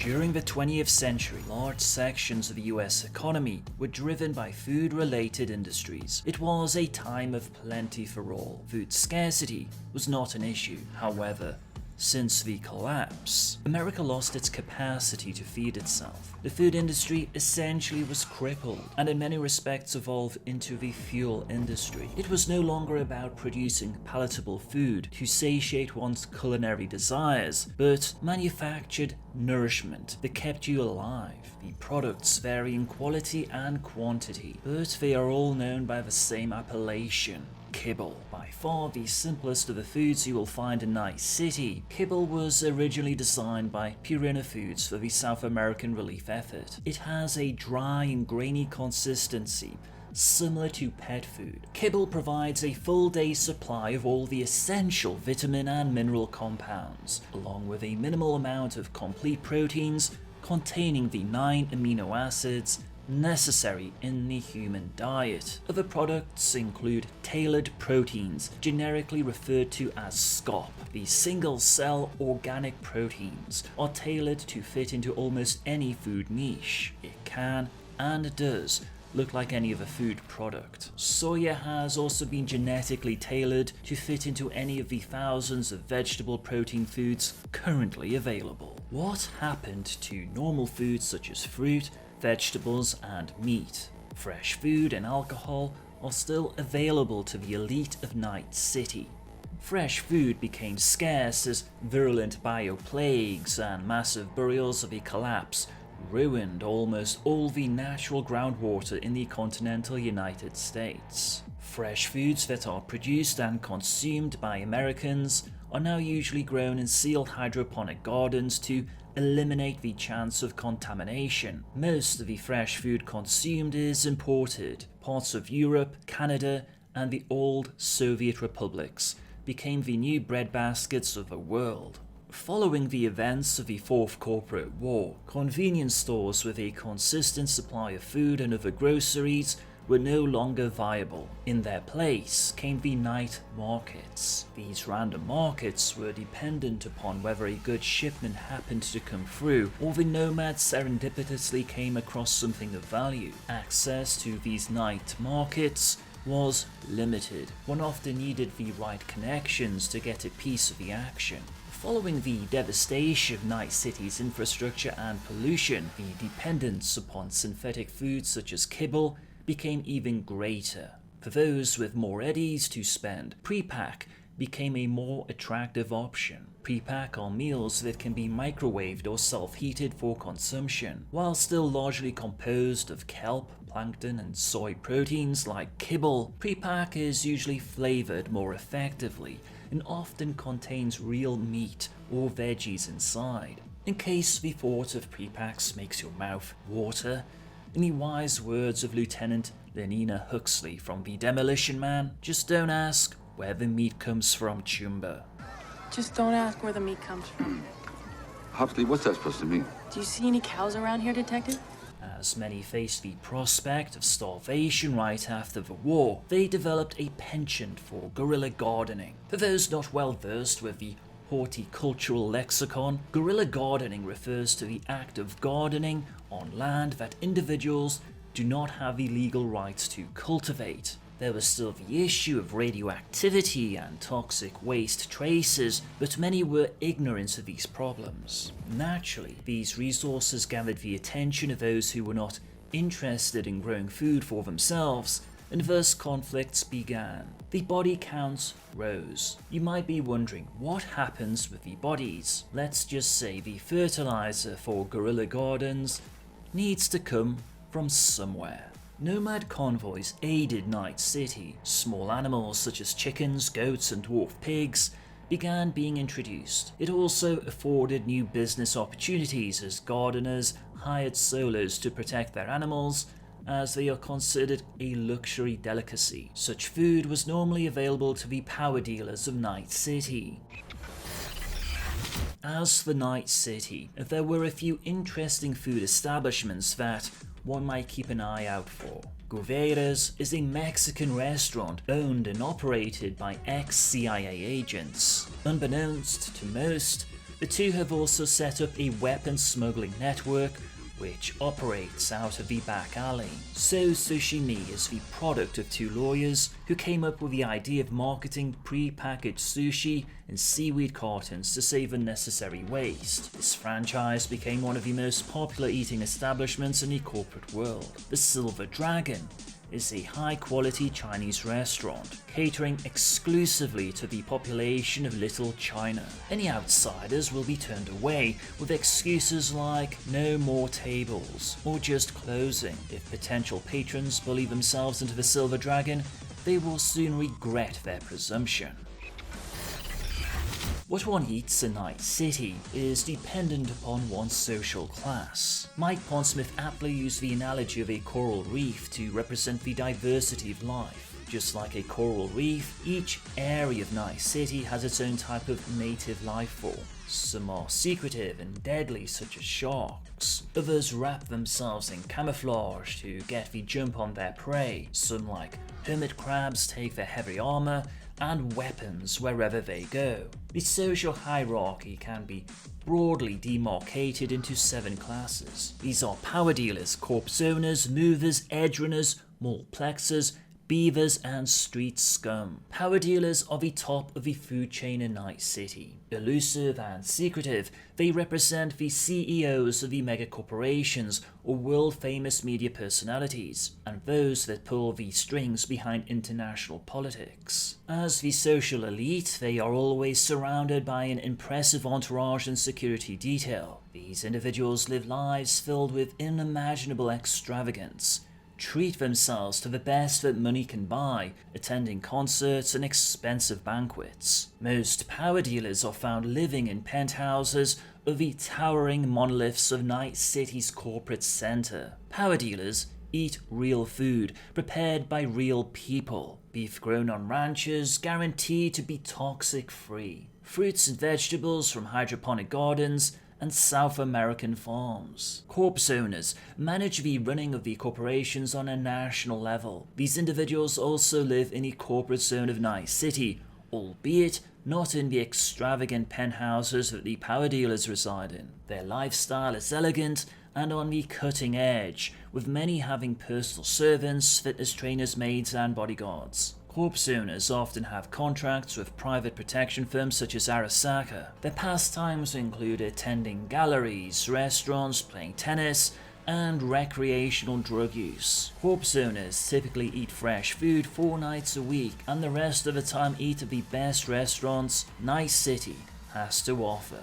During the 20th century, large sections of the US economy were driven by food-related industries. It was a time of plenty for all. Food scarcity was not an issue. However, since the collapse, America lost its capacity to feed itself. The food industry essentially was crippled and in many respects evolved into the fuel industry. It was no longer about producing palatable food to satiate one's culinary desires, but manufactured nourishment that kept you alive. The products vary in quality and quantity, but they are all known by the same appellation: Kibble. By far the simplest of the foods you will find in Night City, Kibble was originally designed by Purina Foods for the South American relief effort. It has a dry and grainy consistency, similar to pet food. Kibble provides a full day's supply of all the essential vitamin and mineral compounds, along with a minimal amount of complete proteins containing the 9 amino acids necessary in the human diet. Other products include tailored proteins, generically referred to as SCOP. These single-cell organic proteins are tailored to fit into almost any food niche. It can, and does, look like any other food product. Soya has also been genetically tailored to fit into any of the thousands of vegetable protein foods currently available. What happened to normal foods such as fruit, vegetables, and meat? Fresh food and alcohol are still available to the elite of Night City. Fresh food became scarce as virulent bioplagues and massive burials of the collapse ruined almost all the natural groundwater in the continental United States. Fresh foods that are produced and consumed by Americans are now usually grown in sealed hydroponic gardens to eliminate the chance of contamination. Most of the fresh food consumed is imported. Parts of Europe, Canada, and the old Soviet republics became the new breadbaskets of the world. Following the events of the Fourth Corporate War, convenience stores with a consistent supply of food and other groceries were no longer viable. In their place came the night markets. These random markets were dependent upon whether a good shipment happened to come through or the nomads serendipitously came across something of value. Access to these night markets was limited. One often needed the right connections to get a piece of the action. Following the devastation of Night City's infrastructure and pollution, the dependence upon synthetic foods such as kibble became even greater. For those with more eddies to spend, pre-pack became a more attractive option. Pre-pack are meals that can be microwaved or self-heated for consumption. While still largely composed of kelp, plankton, and soy proteins like kibble, pre-pack is usually flavored more effectively and often contains real meat or veggies inside. In case the thought of pre-packs makes your mouth water, in the wise words of Lieutenant Lenina Huxley from The Demolition Man, just don't ask where the meat comes from, Chumba. Just don't ask where the meat comes from. Huxley, what's that supposed to mean? Do you see any cows around here, Detective? As many faced the prospect of starvation right after the war, they developed a penchant for guerrilla gardening. For those not well versed with the horticultural lexicon, guerrilla gardening refers to the act of gardening on land that individuals do not have the legal rights to cultivate. There was still the issue of radioactivity and toxic waste traces, but many were ignorant of these problems. Naturally, these resources gathered the attention of those who were not interested in growing food for themselves, and thus conflicts began. The body counts rose. You might be wondering, what happens with the bodies? Let's just say the fertilizer for guerrilla gardens needs to come from somewhere. Nomad convoys aided Night City. Small animals such as chickens, goats, and dwarf pigs began being introduced. It also afforded new business opportunities as gardeners hired solos to protect their animals, as they are considered a luxury delicacy. Such food was normally available to the power dealers of Night City. As for Night City, there were a few interesting food establishments that one might keep an eye out for. Guvera's is a Mexican restaurant owned and operated by ex-CIA agents. Unbeknownst to most, The two have also set up a weapons smuggling network which operates out of the back alley. So Sushi is the product of two lawyers who came up with the idea of marketing pre-packaged sushi in seaweed cartons to save unnecessary waste. This franchise became one of the most popular eating establishments in the corporate world. The Silver Dragon is a high-quality Chinese restaurant catering exclusively to the population of Little China. Any outsiders will be turned away with excuses like no more tables or just closing. If potential patrons bully themselves into the Silver Dragon, they will soon regret their presumption. What one eats in Night City is dependent upon one's social class. Mike Pondsmith aptly used the analogy of a coral reef to represent the diversity of life. Just like a coral reef, each area of Night City has its own type of native life form. Some are secretive and deadly, such as sharks. Others wrap themselves in camouflage to get the jump on their prey. Some, like hermit crabs, take their heavy armor and weapons wherever they go. The social hierarchy can be broadly demarcated into 7 classes. These are power dealers, corpse owners, movers, edgerunners, multiplexers, beavers, and street scum. Power dealers are the top of the food chain in Night City. Elusive and secretive, they represent the CEOs of the mega corporations or world-famous media personalities, and those that pull the strings behind international politics. As the social elite, they are always surrounded by an impressive entourage and security detail. These individuals live lives filled with unimaginable extravagance, treat themselves to the best that money can buy, attending concerts and expensive banquets. Most power dealers are found living in penthouses of the towering monoliths of Night City's corporate center. Power dealers eat real food, prepared by real people. Beef grown on ranches, guaranteed to be toxic-free. Fruits and vegetables from hydroponic gardens and South American farms. Corpse owners manage the running of the corporations on a national level. These individuals also live in the corporate zone of Night City, albeit not in the extravagant penthouses that the power dealers reside in. Their lifestyle is elegant and on the cutting edge, with many having personal servants, fitness trainers, maids, and bodyguards. Corpse owners often have contracts with private protection firms such as Arasaka. Their pastimes include attending galleries, restaurants, playing tennis, and recreational drug use. Corpse owners typically eat fresh food 4 nights a week, and the rest of the time eat at the best restaurants Night City has to offer.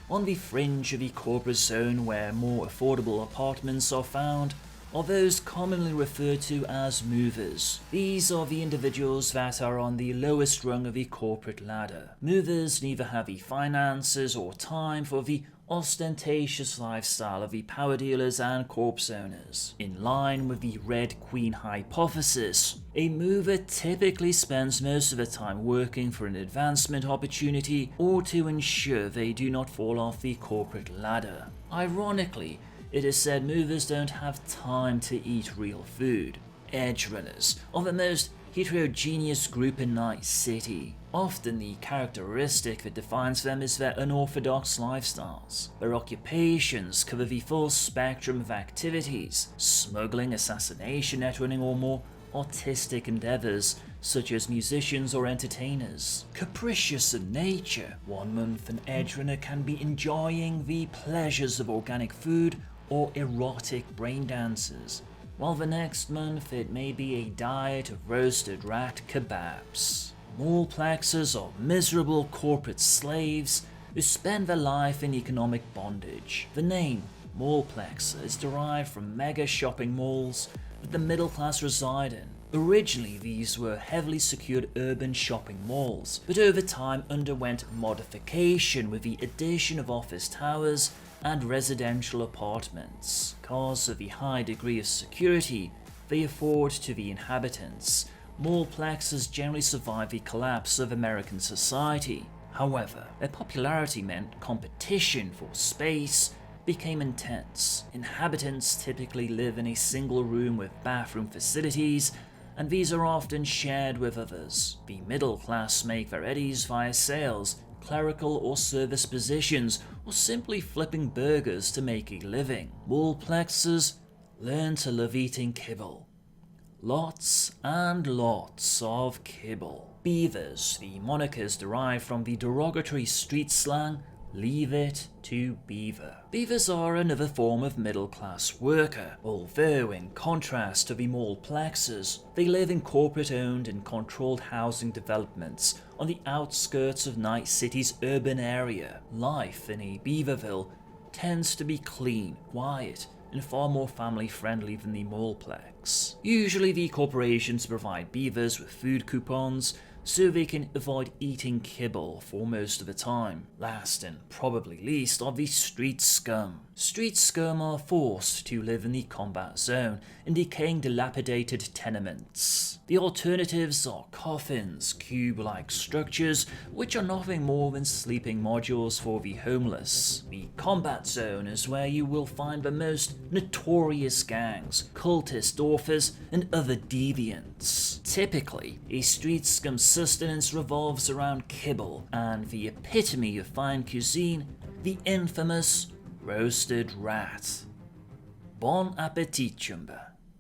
On the fringe of the corporate zone, where more affordable apartments are found, are those commonly referred to as movers. These are the individuals that are on the lowest rung of the corporate ladder. Movers neither have the finances or time for the ostentatious lifestyle of the power dealers and corpse owners. In line with the Red Queen hypothesis, a mover typically spends most of the time working for an advancement opportunity or to ensure they do not fall off the corporate ladder. Ironically, it is said movers don't have time to eat real food. Edgerunners are the most heterogeneous group in Night City. Often the characteristic that defines them is their unorthodox lifestyles. Their occupations cover the full spectrum of activities: smuggling, assassination, netrunning, or more artistic endeavors such as musicians or entertainers. Capricious in nature, 1 month an Edgerunner can be enjoying the pleasures of organic food or erotic brain dances, while the next month it may be a diet of roasted rat kebabs. Multiplexers are miserable corporate slaves who spend their life in economic bondage. The name multiplexer is derived from mega shopping malls that the middle class reside in. Originally, these were heavily secured urban shopping malls, but over time underwent modification with the addition of office towers and residential apartments. Because of the high degree of security they afford to the inhabitants, multiplexers generally survive the collapse of American society. However, their popularity meant competition for space became intense. Inhabitants typically live in a single room with bathroom facilities, and these are often shared with others. The middle class make their eddies via sales, clerical or service positions, or simply flipping burgers to make a living. Moleplexers learn to love eating kibble. Lots and lots of kibble. Beavers, the monikers derived from the derogatory street slang, leave it to beaver. Beavers are another form of middle-class worker, although in contrast to the moleplexers, they live in corporate-owned and controlled housing developments on the outskirts of Night City's urban area. Life in a beaverville tends to be clean, quiet, and far more family-friendly than the moleplex. Usually the corporations provide beavers with food coupons, so they can avoid eating kibble for most of the time. Last and probably least are the street scum. Street scum are forced to live in the combat zone in decaying dilapidated tenements. The alternatives are coffins, cube-like structures, which are nothing more than sleeping modules for the homeless. The combat zone is where you will find the most notorious gangs, cultist authors, and other deviants. Typically, a street scum sustenance revolves around kibble and the epitome of fine cuisine, the infamous roasted rat. Bon appetit, Chumba.